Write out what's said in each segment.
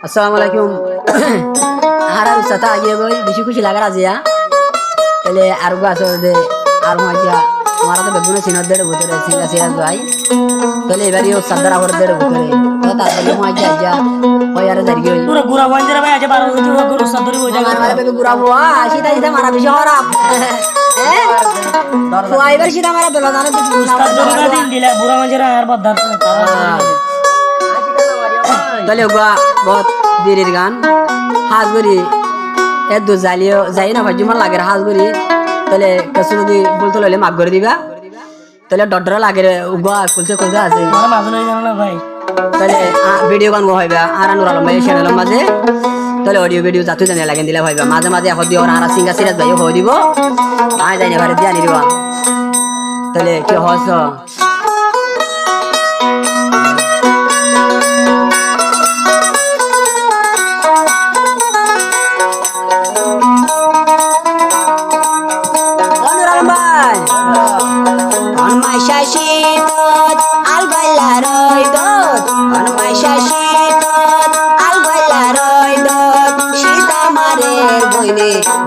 Assalamualaikum. Harap sata aja boy, bisu kuci lagar aja ya. Kali arba so de arma aja. Mara to beguna sinot de butore singa sia boy. Kali bari o sadara hor de butore. To ta beguna aja. Boy ara dari gyo. পুরো গুড়া ওয়াঞ্জরা ভাই আজ 12 বছর গরু সাদরি হয়ে যাবে Mara bege gura boa, sida sida mara bisu harap. Eh? Tuai bar sida mara belo dana tu উস্তাদ জরিনা দিন দিলা বুড়া ওয়াঞ্জরা আর বাদ Kali gua buat diri kan. Has guri এদু জালিও যাই না ভাই জুমার লাগে হাজ করি তাহলে কসু যদি বলতে লইলে মাফ করে দিবা তাহলে ডডরা লাগে উগা কুলছে কুলছে আছে আমার মাঝে লই জানো না ভাই তাহলে ভিডিও গান গো হইবা আর নুর আলম ভাই চ্যানেলের মাঝে তাহলে অডিও ভিডিও যাতে জানে লাগেন দিলে হইবা মাঝে মাঝে এখন দিও আর সিঙ্গা সিরাজ ভাইও হই দিব আই যাই না ঘরে দিয়া নিবা তাহলে কি হস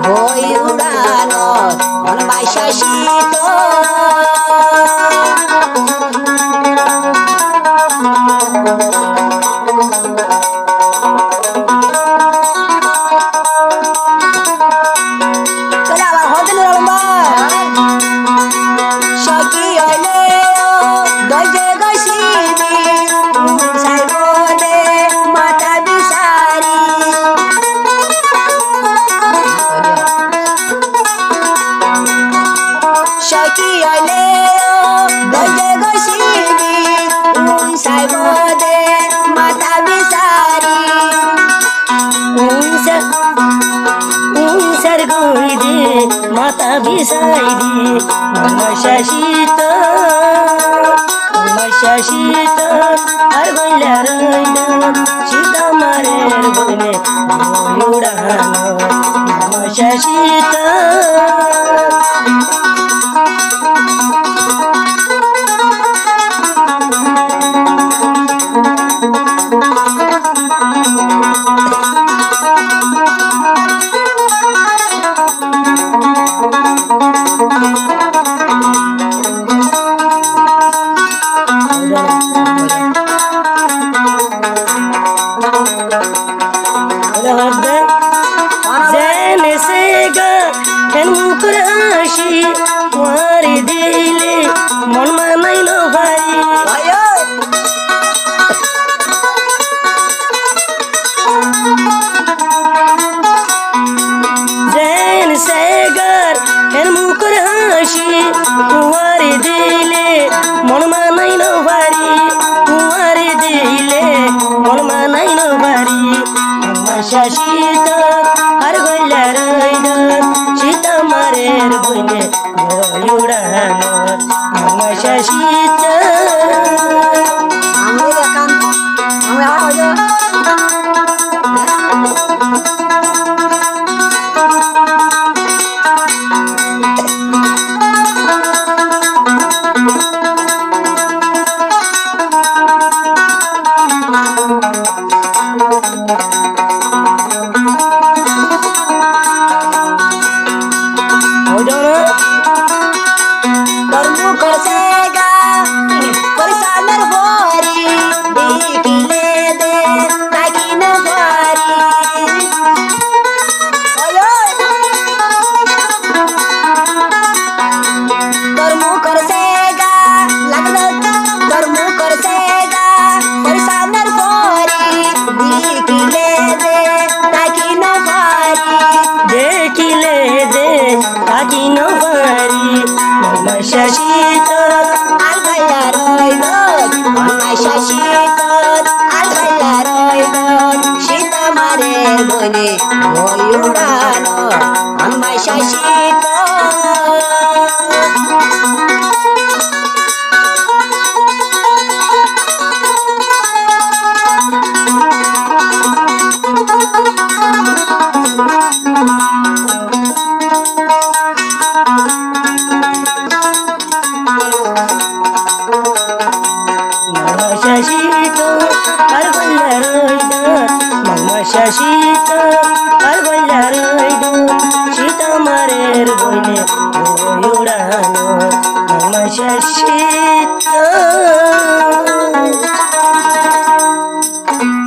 Boy udano on baisha shito Kala abar hoden ramba Shaki ole doje gashidi sai bode mata bisari Shaki aleo doje goshidi sai bode mata bisari উনসার গই দে মাতা বিসাই দে মন শাসিত আর বইলা রইল সীতা মারের বনে উড়ানো মন শাসিত মন মানাইল ভাই জেন সেগার হেন মুখর হাসি কুয়ারি দিলে মন মানাইল ভারি কুয়ারি দিলে মন মানাইল ভারি আমার শাসিত আর গইলা রইল সীতা মারের বইনে উড়ানো আমার শাসিত আমি দেখান আমি আর হইলো শাসিত আর ভাইলা রইল অন্যায় শাসিত আর ভাইলা রইল সীতা মারের বনে বই উড়ানো অন্যায় শাসিত শাসিত আর বললা রইল শীত আর বইলা রইল শীত আমারের বইলে উড়ানো মাসা শীত